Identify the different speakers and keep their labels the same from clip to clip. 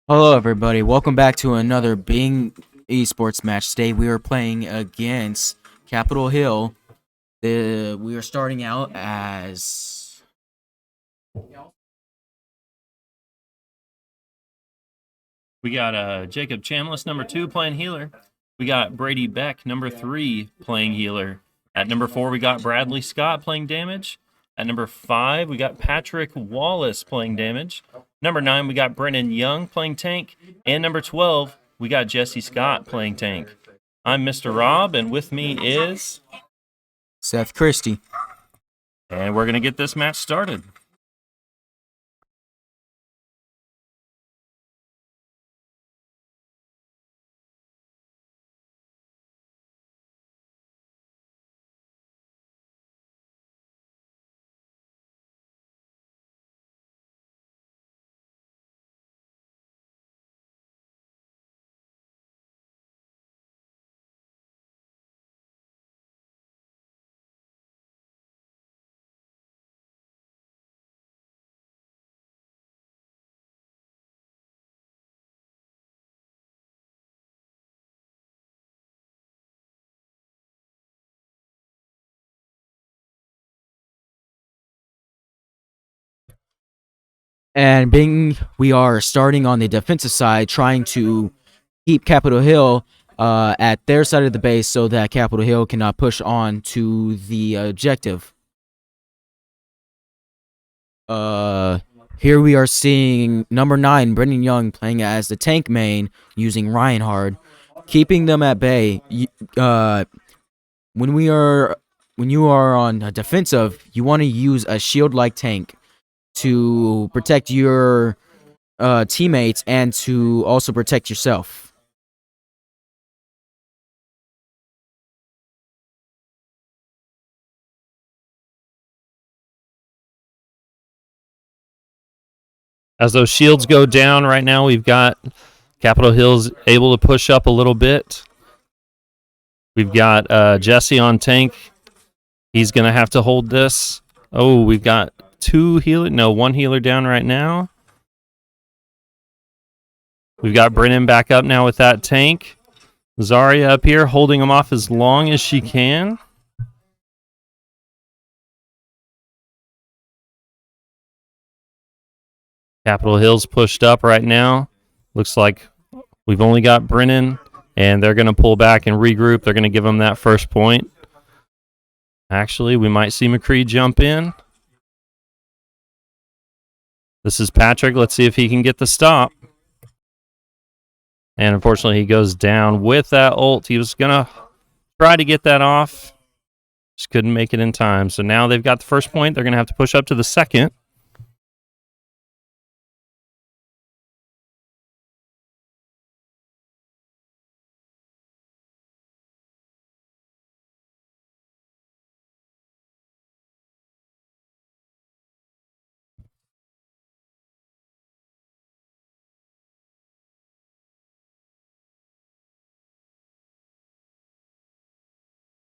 Speaker 1: Hello, everybody. Welcome back to another Byng Esports match. Today we are playing against Capitol Hill. We are starting out as
Speaker 2: We got Jacob Chambliss, number 2, playing healer. We got Brady Beck, number 3, playing healer. At number 4, we got Bradley Scott playing damage. At number 5, we got Patrick Wallace playing damage. Number 9, we got Brennan Young playing tank. And number 12, we got Jesse Scott playing tank. I'm Mr. Rob, and with me is...
Speaker 1: Seth Christie.
Speaker 2: And we're going to get this match started.
Speaker 1: And we are starting on the defensive side, trying to keep Capitol Hill at their side of the base so that Capitol Hill cannot push on to the objective. Here we are seeing number 9, Brendan Young, playing as the tank main using Reinhard, keeping them at bay. When you are on a defensive, you want to use a shield-like tank to protect your teammates and to also protect yourself.
Speaker 2: As those shields go down right now, we've got Capitol Hill's able to push up a little bit. We've got Jesse on tank. He's going to have to hold this. Oh, we've got one healer down right now. We've got Brennan back up now with that tank. Zarya up here holding him off as long as she can. Capitol Hill's pushed up right now. Looks like we've only got Brennan, and they're going to pull back and regroup. They're going to give him that first point. Actually, we might see McCree jump in. This is Patrick. Let's see if he can get the stop. And unfortunately, he goes down with that ult. He was going to try to get that off. Just couldn't make it in time. So now they've got the first point. They're going to have to push up to the second.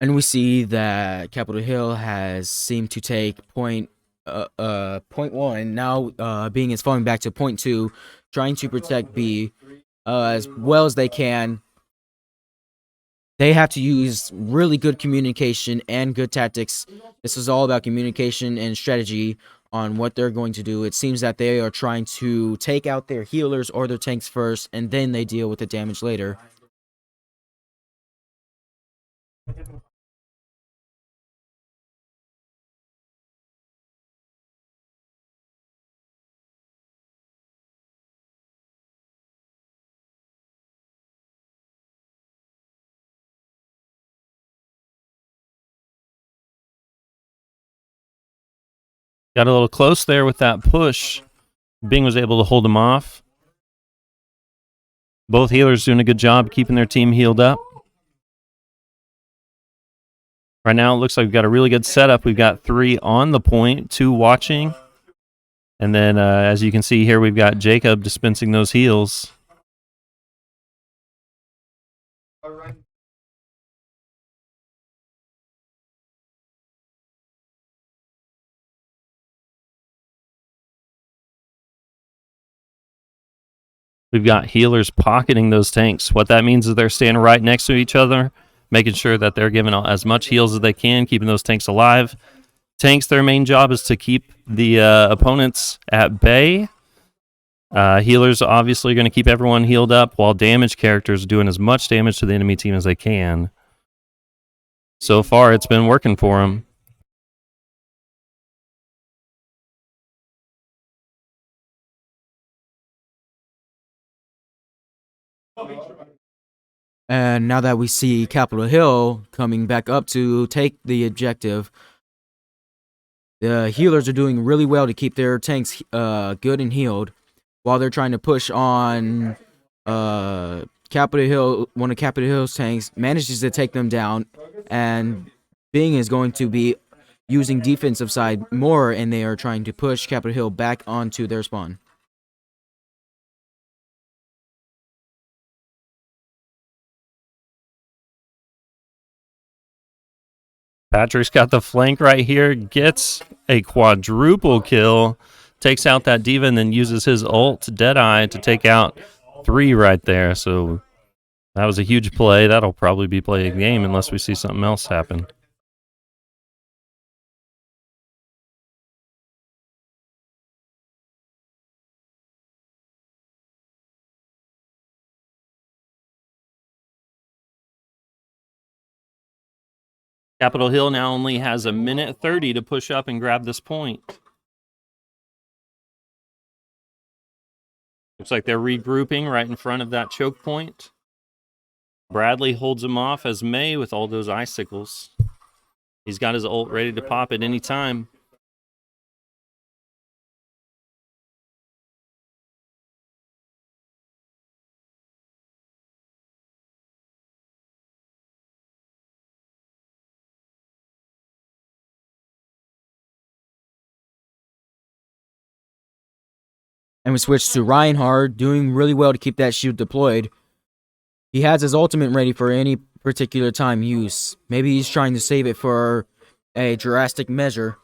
Speaker 1: And we see that Capitol Hill has seemed to take point 1. Now Byng is falling back to point 2, trying to protect B as well as they can. They have to use really good communication and good tactics. This is all about communication and strategy on what they're going to do. It seems that they are trying to take out their healers or their tanks first, and then they deal with the damage later.
Speaker 2: Got a little close there with that push. Byng was able to hold him off. Both healers doing a good job keeping their team healed up. Right now, it looks like we've got a really good setup. We've got 3 on the point, 2 watching. And then, as you can see here, we've got Jacob dispensing those heals. We've got healers pocketing those tanks. What that means is they're standing right next to each other, making sure that they're giving as much heals as they can, keeping those tanks alive. Tanks, their main job is to keep the opponents at bay. Healers obviously going to keep everyone healed up, while damage characters are doing as much damage to the enemy team as they can. So far, it's been working for them.
Speaker 1: And now that we see Capitol Hill coming back up to take the objective, the healers are doing really well to keep their tanks good and healed, while they're trying to push on Capitol Hill. One of Capitol Hill's tanks manages to take them down, and Byng is going to be using defensive side more, and they are trying to push Capitol Hill back onto their spawn.
Speaker 2: Patrick's got the flank right here, gets a quadruple kill, takes out that D.Va, and then uses his ult, Deadeye, to take out 3 right there. So that was a huge play. That'll probably be play of the game unless we see something else happen. Capitol Hill now only has a minute 30 to push up and grab this point. Looks like they're regrouping right in front of that choke point. Bradley holds him off as May with all those icicles. He's got his ult ready to pop at any time.
Speaker 1: And we switch to Reinhardt, doing really well to keep that shield deployed. He has his ultimate ready for any particular time use. Maybe he's trying to save it for a drastic measure.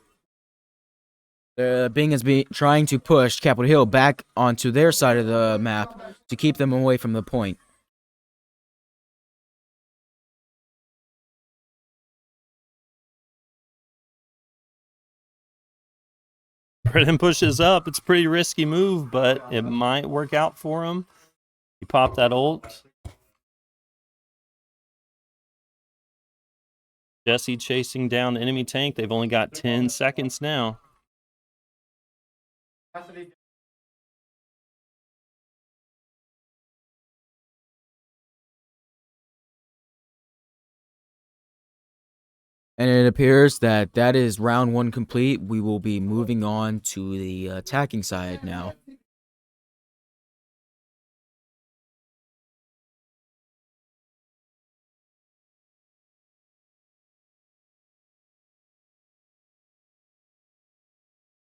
Speaker 1: Byng is trying to push Capitol Hill back onto their side of the map to keep them away from the point.
Speaker 2: Brennan pushes up. It's a pretty risky move, but it might work out for him. He popped that ult. Jesse chasing down the enemy tank. They've only got 10 seconds now.
Speaker 1: And it appears that that is round 1 complete. We will be moving on to the attacking side now.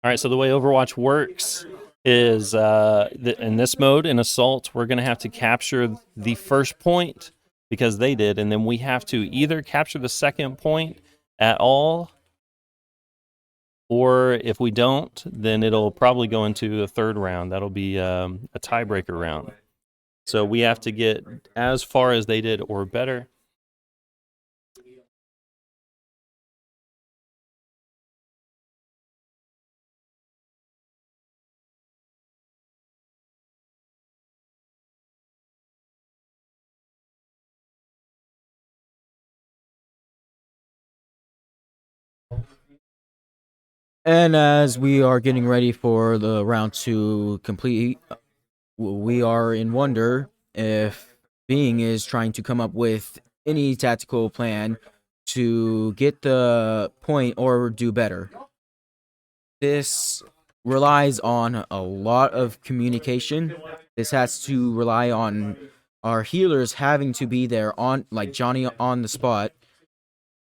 Speaker 2: All right, so the way Overwatch works is in this mode, in Assault, we're going to have to capture the first point because they did, and then we have to either capture the second point at all, or if we don't, then it'll probably go into a third round. That'll be a tiebreaker round. So we have to get as far as they did or better.
Speaker 1: And as we are getting ready for the round 2 complete, we are in wonder if Byng is trying to come up with any tactical plan to get the point or do better. This relies on a lot of communication. This has to rely on our healers having to be there on, like Johnny, on the spot,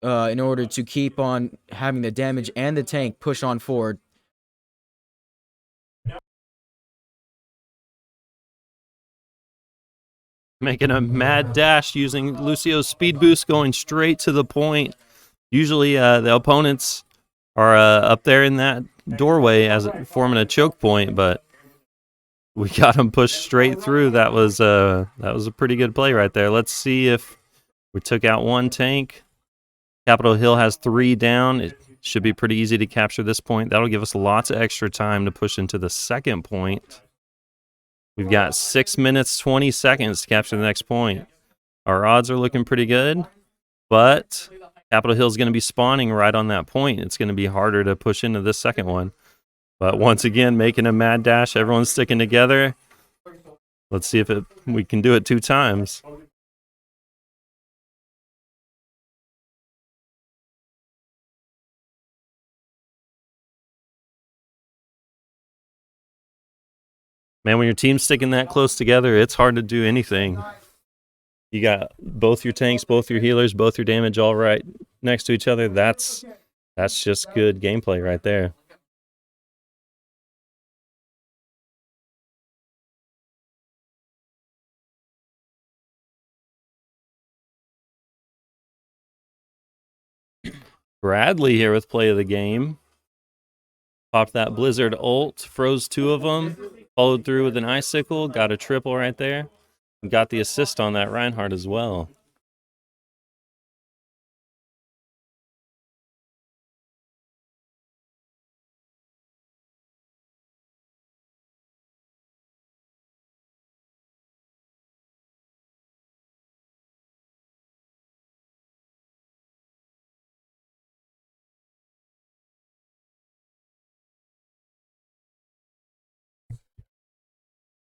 Speaker 1: in order to keep on having the damage and the tank push on forward.
Speaker 2: Making a mad dash using Lucio's speed boost, going straight to the point. Usually the opponents are up there in that doorway as forming a choke point, but We got him pushed straight through. That was a pretty good play right there. Let's see if we took out one tank. Capitol Hill has 3 down. It should be pretty easy to capture this point. That'll give us lots of extra time to push into the second point. We've got 6 minutes, 20 seconds to capture the next point. Our odds are looking pretty good, but Capitol Hill is going to be spawning right on that point. It's going to be harder to push into this second one. But once again, making a mad dash. Everyone's sticking together. Let's see if we can do it 2 times. Man, when your team's sticking that close together, it's hard to do anything. You got both your tanks, both your healers, both your damage all right next to each other. That's just good gameplay right there. Bradley here with play of the game. Popped that Blizzard ult, froze 2 of them, followed through with an icicle, got a triple right there, and got the assist on that Reinhardt as well.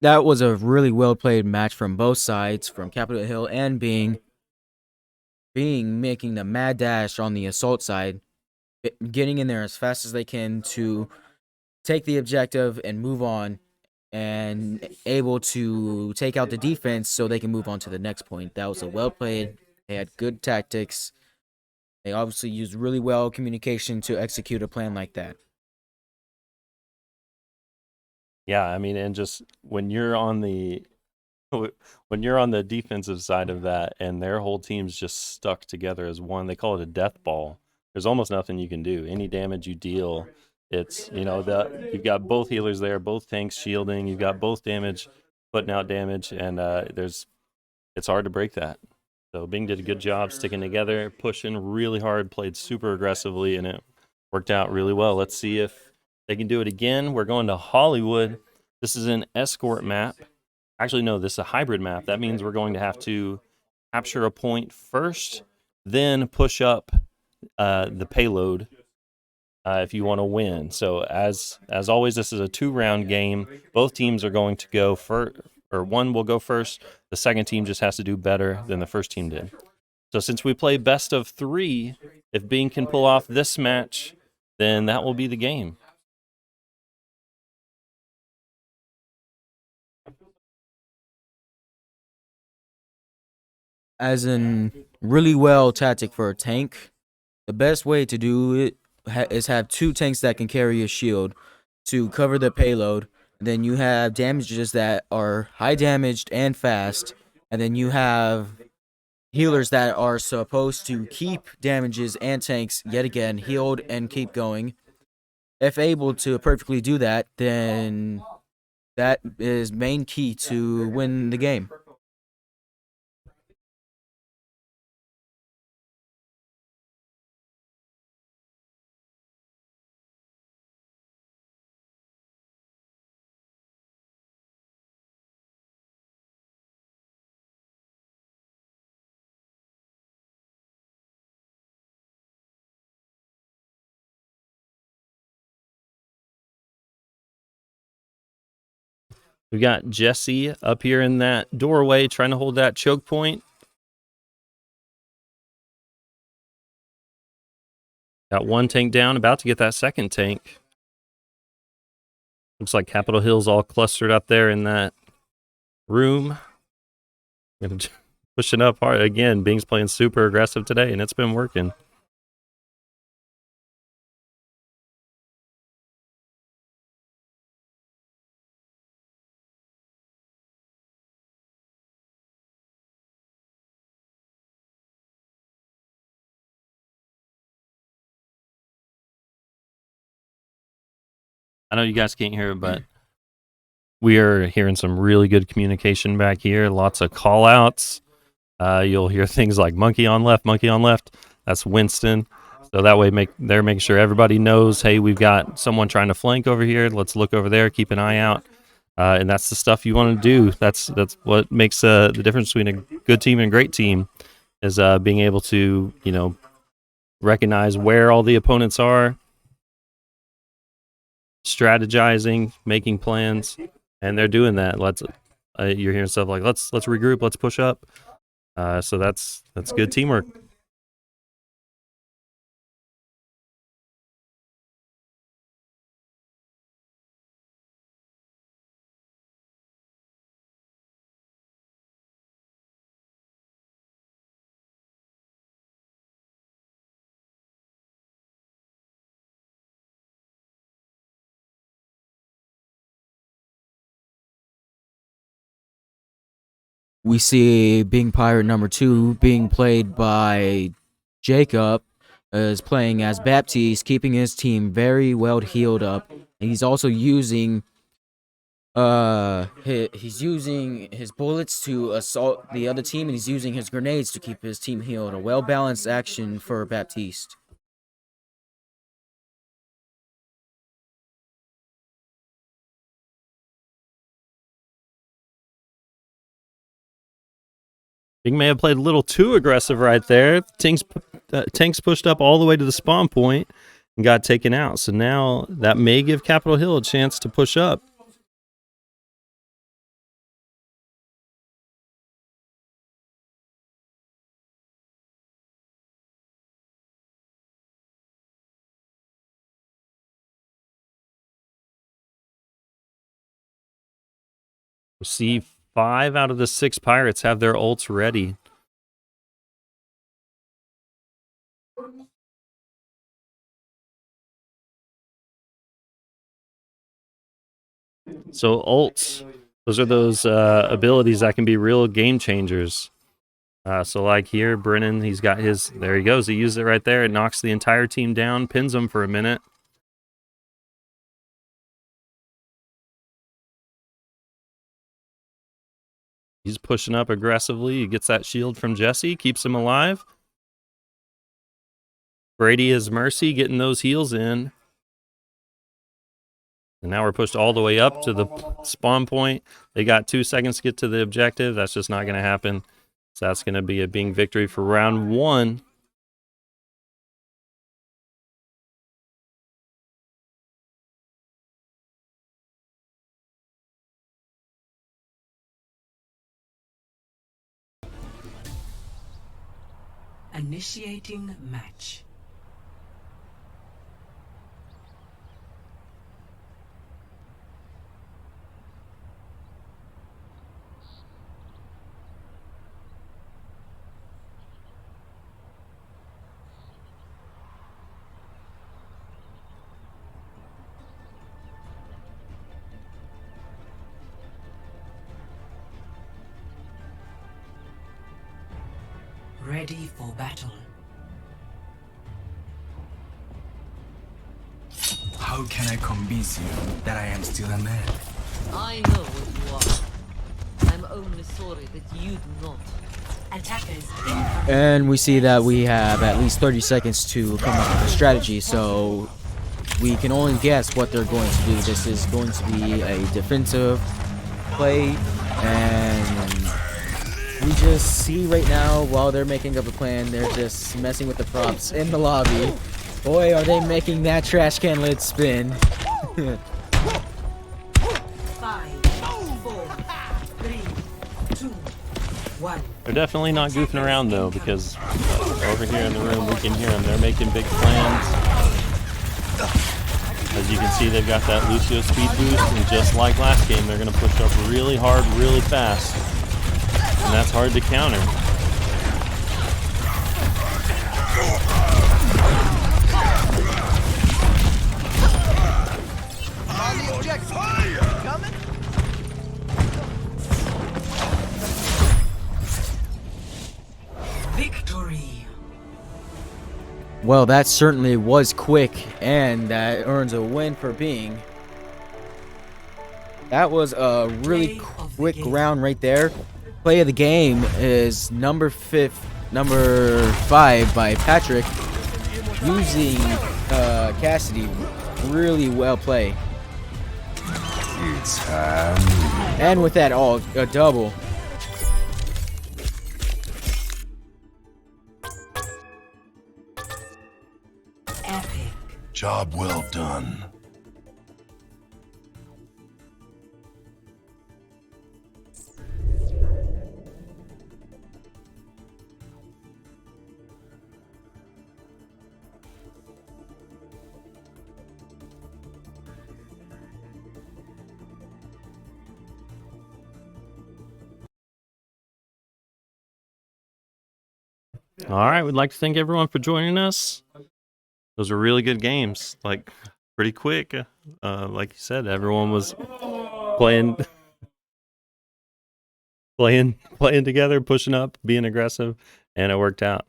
Speaker 1: That was a really well played match from both sides, from Capitol Hill and Byng. Byng making the mad dash on the assault side, getting in there as fast as they can to take the objective and move on, and able to take out the defense so they can move on to the next point. That was a well played. They had good tactics. They obviously used really well communication to execute a plan like that.
Speaker 2: Yeah, I mean, and just when you're on the defensive side of that and their whole team's just stuck together as one, they call it a death ball. There's almost nothing you can do. Any damage you deal, it's, you've got both healers there, both tanks shielding, you've got both damage, putting out damage, and it's hard to break that. So Byng did a good job sticking together, pushing really hard, played super aggressively, and it worked out really well. Let's see if they can do it again. We're going to Hollywood. This is an escort map. Actually, no, this is a hybrid map. That means we're going to have to capture a point first, then push up the payload if you want to win. So as always, this is a 2-round game. Both teams are going to go first, or one will go first. The second team just has to do better than the first team did. So since we play best of 3, if Byng can pull off this match, then that will be the game.
Speaker 1: As in really well tactic for a tank, the best way to do it is have 2 tanks that can carry a shield to cover the payload. Then you have damages that are high damaged and fast, and then you have healers that are supposed to keep damages and tanks yet again healed and keep going. If able to perfectly do that, then that is main key to win the game.
Speaker 2: We got Jesse up here in that doorway trying to hold that choke point. Got 1 tank down, about to get that second tank. Looks like Capitol Hill's all clustered up there in that room. Pushing up hard again. Byng's playing super aggressive today, and it's been working. I know you guys can't hear it, but We are hearing some really good communication back here. Lots of call outs. You'll hear things like monkey on left, monkey on left. That's Winston. So that way they're making sure everybody knows, hey, we've got someone trying to flank over here. Let's look over there, keep an eye out. And that's the stuff you want to do. That's what makes the difference between a good team and a great team is being able to, recognize where all the opponents are, strategizing, making plans, and they're doing that. You're hearing stuff like let's regroup, let's push up. So that's good teamwork.
Speaker 1: We see Byng Pirate number 2 being played by Jacob, is playing as Baptiste, keeping his team very well healed up. And he's also using he's using his bullets to assault the other team, and he's using his grenades to keep his team healed. A well-balanced action for Baptiste.
Speaker 2: Byng may have played a little too aggressive right there. Tanks pushed up all the way to the spawn point and got taken out. So now that may give Capitol Hill a chance to push up. We see 5 out of the 6 pirates have their ults ready. So ults, those are those abilities that can be real game changers. So like here, Brennan, he's got his, there he goes. He used it right there. It knocks the entire team down, pins them for a minute. He's pushing up aggressively. He gets that shield from Jesse, keeps him alive. Brady is Mercy getting those heals in. And now we're pushed all the way up to the spawn point. They got 2 seconds to get to the objective. That's just not going to happen. So that's going to be a Byng victory for round 1.
Speaker 3: Initiating match. Ready for battle.
Speaker 4: How can I convince you that I am still a man?
Speaker 5: I know what you are. I'm only sorry that you do not.
Speaker 3: Attackers.
Speaker 1: And we see that we have at least 30 seconds to come up with a strategy, so we can only guess what they're going to do. This is going to be a defensive play, and we just see right now while they're making up a plan, they're just messing with the props in the lobby. Boy, are they making that trash can lid spin.
Speaker 3: 5, 4, 3, 2, 1.
Speaker 2: They're definitely not goofing around though, because over here in the room we can hear them. They're making big plans. As you can see, they've got that Lucio speed boost, and just like last game, they're going to push up really hard, really fast. And that's hard to counter.
Speaker 3: Victory.
Speaker 1: Well, that certainly was quick, and that earns a win for Byng. That was a really quick round right there. Play of the game is number 5 by Patrick, using Cassidy. Really well played. And with that, a double.
Speaker 3: Epic.
Speaker 6: Job well done.
Speaker 2: All right, we'd like to thank everyone for joining us. Those were really good games, like pretty quick. Like you said, everyone was playing together, pushing up, being aggressive, and it worked out.